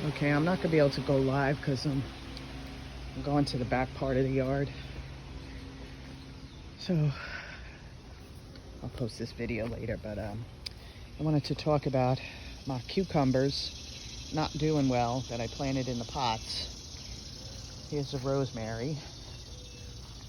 Okay, I'm not gonna be able to go live because I'm going to the back part of the yard. So I'll post this video later, but I wanted to talk about my cucumbers not doing well that I planted in the pots. Here's the rosemary.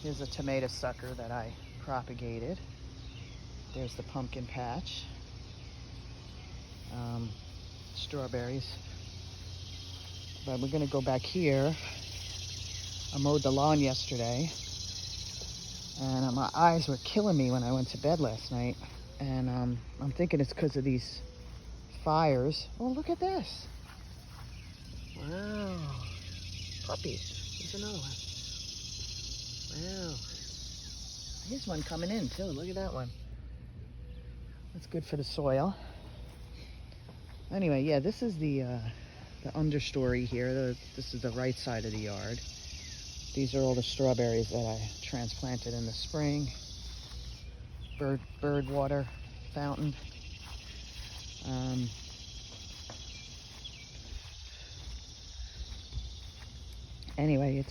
Here's a tomato sucker that I propagated. There's the pumpkin patch. Strawberries. But we're gonna go back here. I mowed the lawn yesterday, and my eyes were killing me when I went to bed last night. And I'm thinking it's because of these fires. Oh, look at this. Wow. Puppies. There's another one. Wow. Here's one coming in too. Look at that one. That's good for the soil. Anyway, yeah, this is the understory here. This is the right side of the yard. These are all the strawberries that I transplanted in the spring. Bird water fountain. Anyway,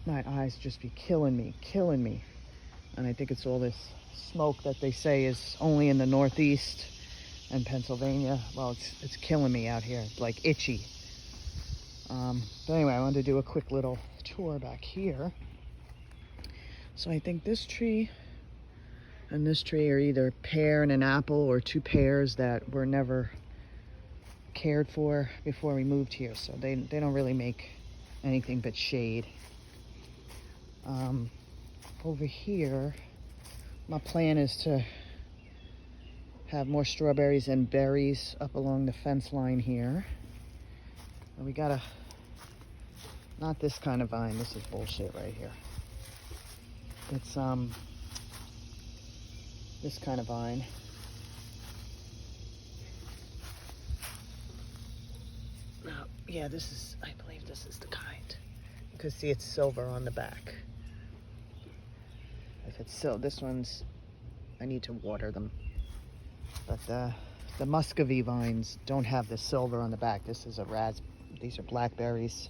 my eyes just be killing me. And I think it's all this smoke that they say is only in the Northeast and Pennsylvania. Well, it's killing me out here. It's like itchy. But anyway, I wanted to do a quick little tour back here. So I think this tree and this tree are either a pear and an apple or two pears that were never cared for before we moved here. So they don't really make anything but shade. Over here, my plan is to have more strawberries and berries up along the fence line here. And we got not this kind of vine, this is bullshit right here. It's this kind of vine. Now, yeah, I believe this is the kind. You can see it's silver on the back. If it's this one's, I need to water them. But the Muscovy vines don't have the silver on the back. This is these are blackberries.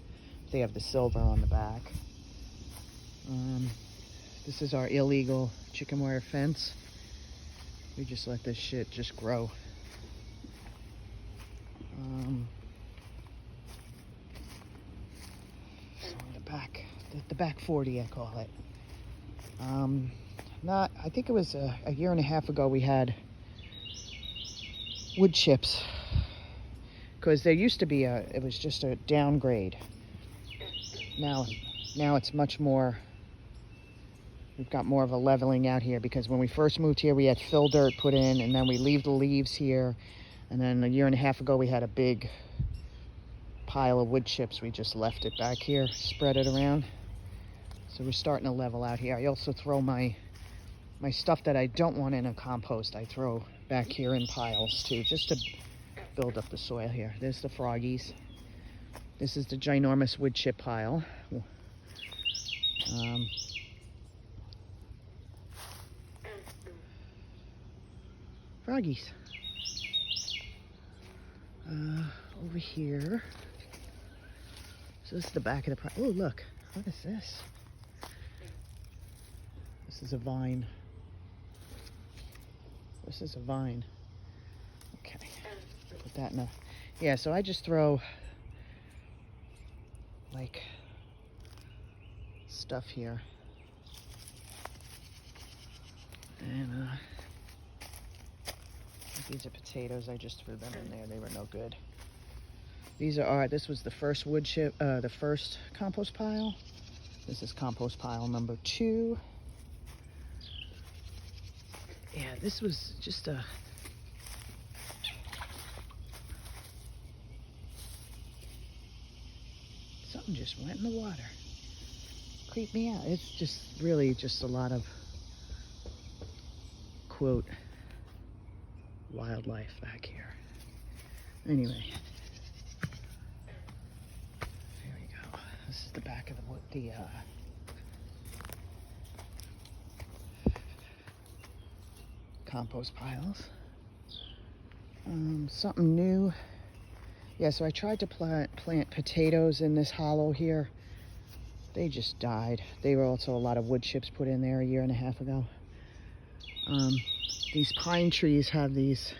They have the silver on the back. This is our illegal chicken wire fence. We just let this shit just grow. So in the back 40, I call it. I think it was a year and a half ago we had wood chips, because there used to be it was just a downgrade. Now it's much more, we've got more of a leveling out here, because when we first moved here we had fill dirt put in, and then we leave the leaves here, and then a year and a half ago we had a big pile of wood chips. We just left it back here, spread it around. So we're starting to level out here. I also throw my stuff that I don't want in a compost, I throw back here in piles too, just to build up the soil here. There's the froggies. This is the ginormous wood chip pile. Froggies. Over here. So this is the back of the oh, look. What is this? This is a vine. This is a vine. Okay. Put that in a... Yeah, so I just throw like stuff here. And these are potatoes. I just threw them in there. They were no good. This was the first wood chip, the first compost pile. This is compost pile number 2. Yeah, this was just something just went in the water. Creeped me out. It's just really just a lot of, quote, wildlife back here. Anyway, here we go. This is the back of the compost piles. Something new Yeah, so I tried to plant potatoes in this hollow here. They just died. They were also a lot of wood chips put in there a year and a half ago. These pine trees have these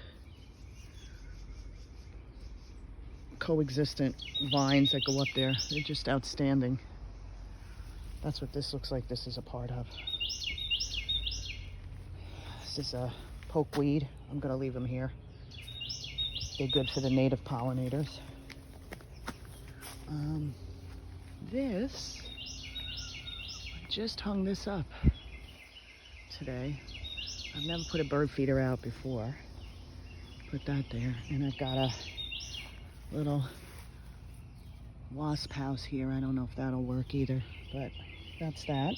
coexistent vines that go up there. They're just outstanding. That's what this looks like this is a part of. This is a pokeweed. I'm gonna leave them here. They're good for the native pollinators. This, I just hung this up today. I've never put a bird feeder out before. Put that there, and I've got a little wasp house here. I don't know if that'll work either, but that's that.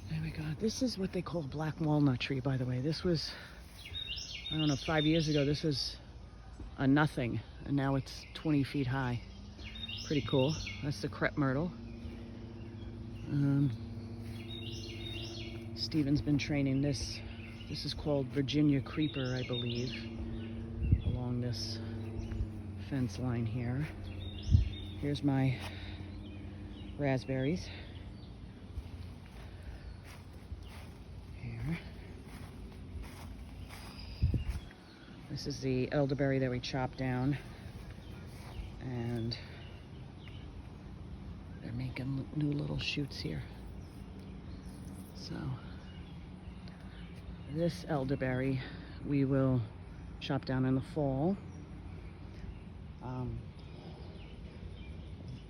There we go. This is what they call a black walnut tree, by the way. This was, I don't know, 5 years ago, this was a nothing, and now it's 20 feet high. Pretty cool. That's the crepe myrtle. Steven's been training this. This is called Virginia creeper, I believe, along this fence line here. Here's my raspberries. Here. This is the elderberry that we chopped down, and they're making new little shoots here. So this elderberry we will chop down in the fall.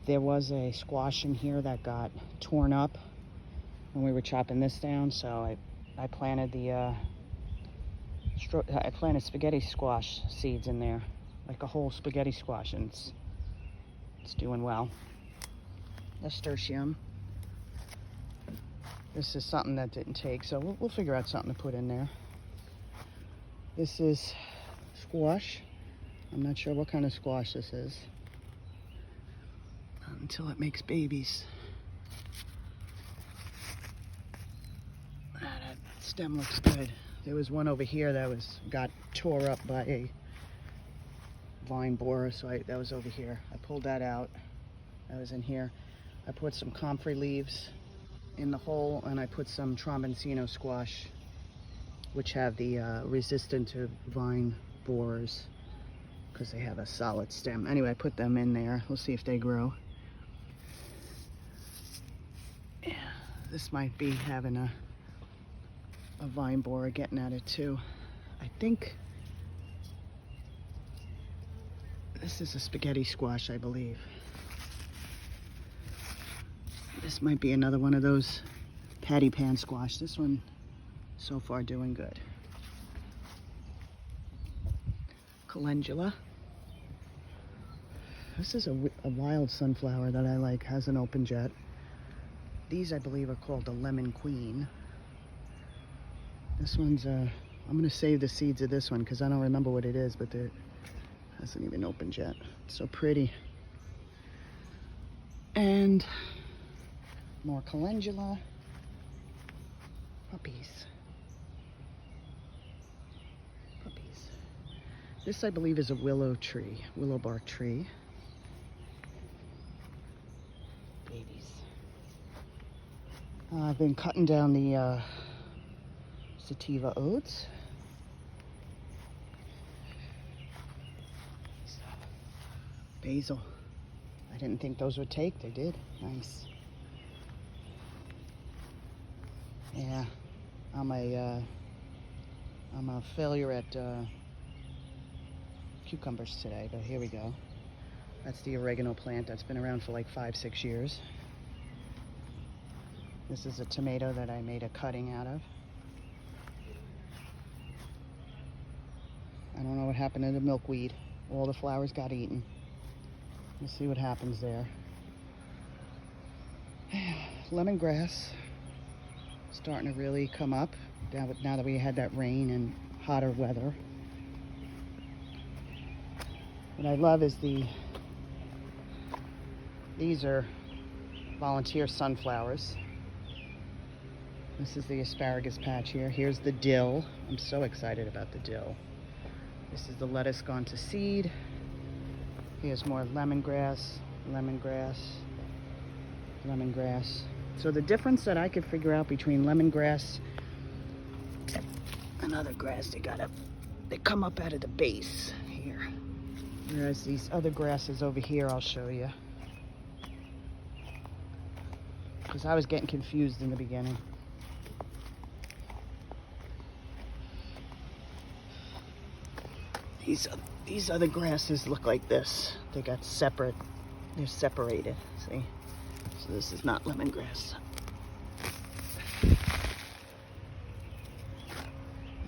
There was a squash in here that got torn up when we were chopping this down, so I planted I planted spaghetti squash seeds in there, like a whole spaghetti squash, and it's doing well. Nasturtium. This is something that didn't take, so we'll figure out something to put in there. This is squash. I'm not sure what kind of squash this is. Not until it makes babies. That stem looks good. There was one over here that got tore up by a vine borer, so that was over here. I pulled that out. That was in here. I put some comfrey leaves in the hole, and I put some Tromboncino squash, which have the resistant to vine borers because they have a solid stem. Anyway, I put them in there. We'll see if they grow. Yeah, this might be having a vine borer getting at it too. I think this is a spaghetti squash, I believe. This might be another one of those patty pan squash. This one so far doing good. Calendula. This is a wild sunflower that I like, has an open jet. These I believe are called the Lemon Queen. This one's I'm gonna save the seeds of this one because I don't remember what it is, but it hasn't even opened yet. It's so pretty. And more calendula. Puppies. Puppies. This I believe is a willow tree, willow bark tree. Babies. I've been cutting down the sativa oats. Basil. I didn't think those would take. They did. Nice. Yeah, I'm a failure at cucumbers today, but here we go. That's the oregano plant that's been around for like 5-6 years. This is a tomato that I made a cutting out of. I don't know what happened to the milkweed. All the flowers got eaten. We'll see what happens there. Lemongrass. Starting to really come up now that we had that rain and hotter weather. What I love is these are volunteer sunflowers. This is the asparagus patch here. Here's the dill. I'm so excited about the dill. This is the lettuce gone to seed. Here's more lemongrass, lemongrass, lemongrass. So the difference that I could figure out between lemongrass and other grass, they come up out of the base here. Whereas these other grasses over here, I'll show you. Because I was getting confused in the beginning. These other grasses look like this. They got separate. They're separated. See? So this is not lemongrass.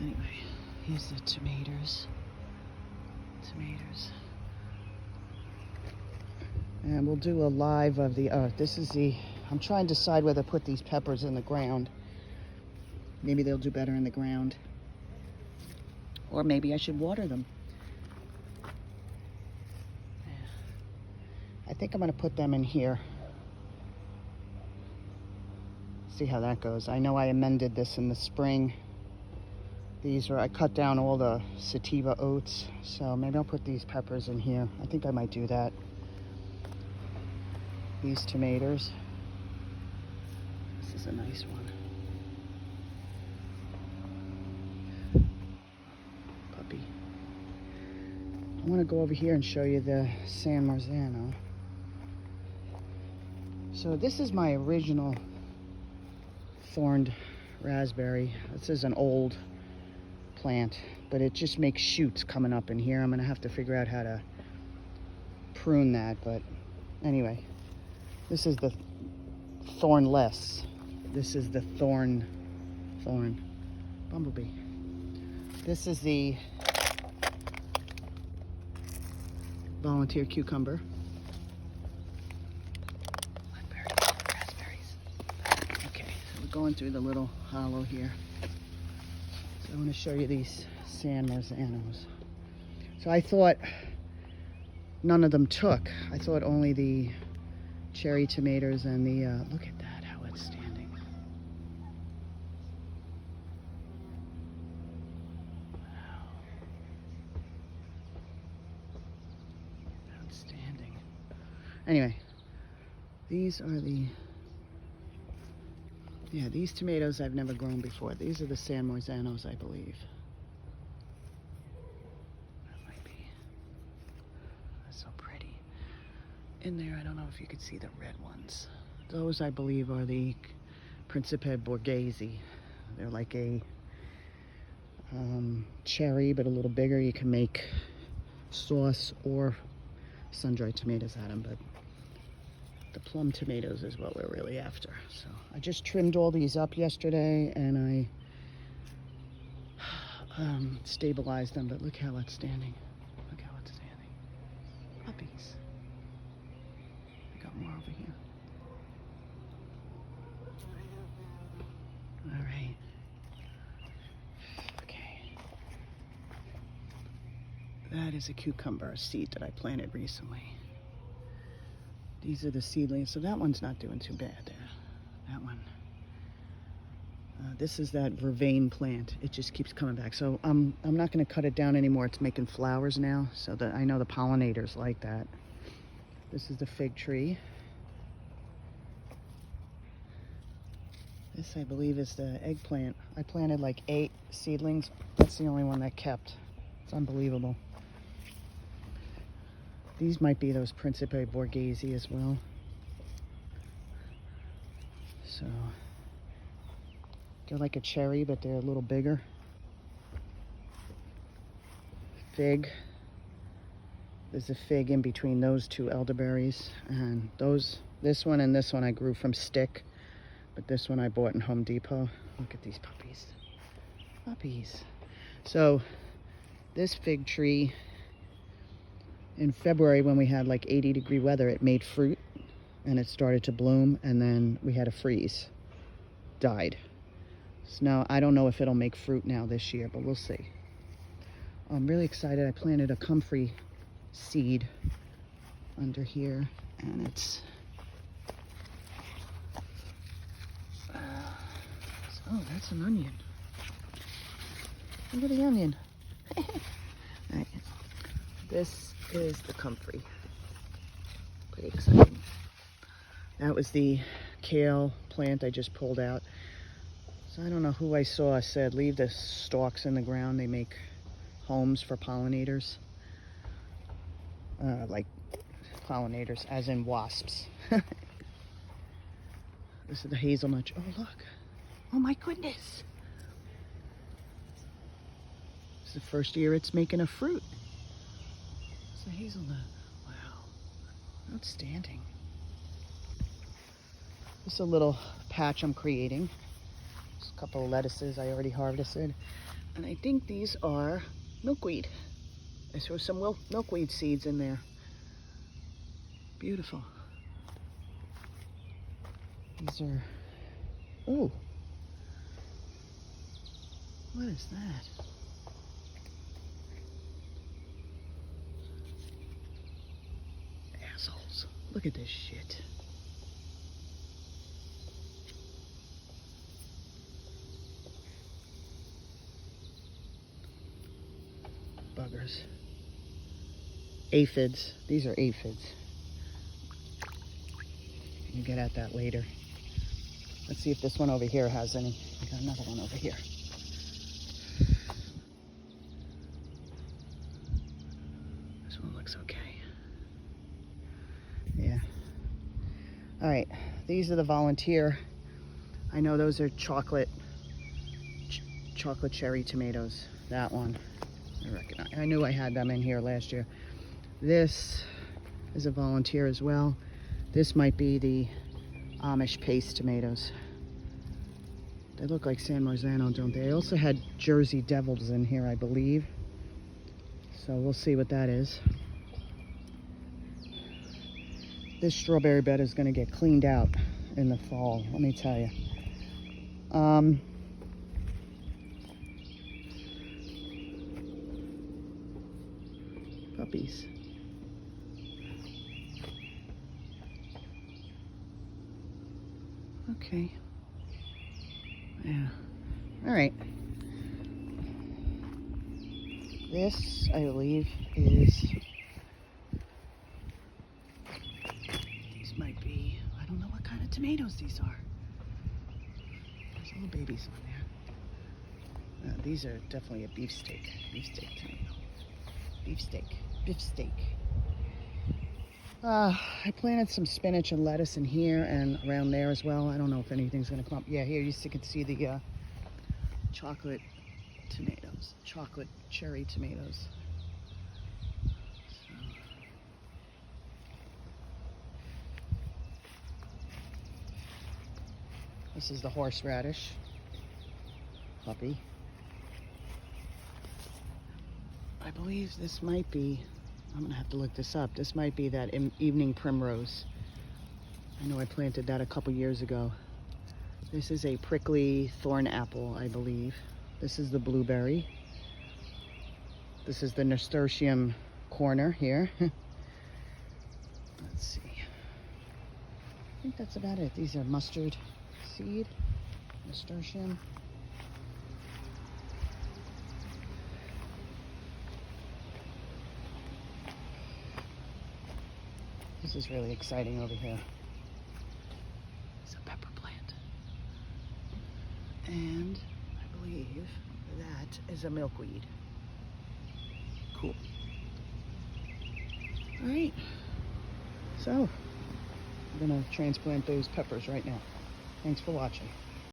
Anyway, here's the tomatoes. Tomatoes. And we'll do a live of the. This is the. I'm trying to decide whether to put these peppers in the ground. Maybe they'll do better in the ground. Or maybe I should water them. I think I'm going to put them in here. See how that goes. I know I amended this in the spring. I cut down all the sativa oats, so maybe I'll put these peppers in here. I think I might do that. These tomatoes. This is a nice one. Puppy. I want to go over here and show you the San Marzano. So this is my original thorned raspberry. This is an old plant, but it just makes shoots coming up in here. I'm gonna have to figure out how to prune that, but anyway, this is the thornless. This is the thorn bumblebee. This is the volunteer cucumber. Going through the little hollow here. So I want to show you these San Marzanos. So I thought none of them took. I thought only the cherry tomatoes and the, look at that, how it's standing. Wow. Outstanding. Anyway, these are these tomatoes I've never grown before. These are the San Marzanos, I believe. That might be. That's so pretty. In there, I don't know if you could see the red ones. Those, I believe, are the Principe Borghese. They're like a cherry, but a little bigger. You can make sauce or sun-dried tomatoes out of them, but the plum tomatoes is what we're really after. So I just trimmed all these up yesterday and I stabilized them, but look how it's standing. Look how it's standing. Puppies. I got more over here. All right. Okay. That is a cucumber seed that I planted recently. These are the seedlings. So that one's not doing too bad there. That one. This is that vervain plant. It just keeps coming back. So I'm not going to cut it down anymore. It's making flowers now. So that I know the pollinators like that. This is the fig tree. This, I believe, is the eggplant. I planted like 8 seedlings. That's the only one that kept. It's unbelievable. These might be those Principe Borghese as well. So they're like a cherry, but they're a little bigger. Fig. There's a fig in between those two elderberries. And this one and this one I grew from stick. But this one I bought in Home Depot. Look at these puppies. Puppies. So this fig tree, in February when we had like 80-degree weather, it made fruit and it started to bloom, and then we had a freeze. Died. So now I don't know if it'll make fruit now this year, but we'll see. I'm really excited. I planted a comfrey seed under here, and it's oh, that's an onion. Look at the onion. All right. This is the comfrey. Pretty exciting. That was the kale plant I just pulled out. So I don't know who I saw said leave the stalks in the ground. They make homes for pollinators. Like pollinators, as in wasps. This is the hazelnut. Oh, look. Oh, my goodness. It's the first year it's making a fruit. It's a hazelnut. Wow. Outstanding. This is a little patch I'm creating. Just a couple of lettuces I already harvested. And I think these are milkweed. I threw some milkweed seeds in there. Beautiful. These are, oh, what is that? Assholes. Look at this shit. Buggers. Aphids. These are aphids. We'll get at that later. Let's see if this one over here has any. We got another one over here. This one looks okay. Yeah. All right. These are the volunteer. I know those are chocolate cherry tomatoes. That one. I recognize. I knew I had them in here last year. This is a volunteer as well. This might be the Amish paste tomatoes. They look like San Marzano, don't they? I also had Jersey Devils in here, I believe. So we'll see what that is. This strawberry bed is going to get cleaned out in the fall, let me tell you. Puppies. Okay. Yeah. All right. This, I believe, is... These might be... I don't know what kind of tomatoes these are. There's little babies on there. These are definitely a beefsteak. Beefsteak tomato. Beefsteak. I planted some spinach and lettuce in here and around there as well. I don't know if anything's going to come up. Yeah, here you can see the chocolate tomatoes, chocolate cherry tomatoes. So. This is the horseradish puppy. I believe this might be, I'm gonna have to look this up. This might be that evening primrose. I know I planted that a couple years ago. This is a prickly thorn apple, I believe. This is the blueberry. This is the nasturtium corner here. Let's see. I think that's about it. These are mustard seed, nasturtium. This is really exciting over here. It's a pepper plant. And I believe that is a milkweed. Cool. All right. So, I'm gonna transplant those peppers right now. Thanks for watching.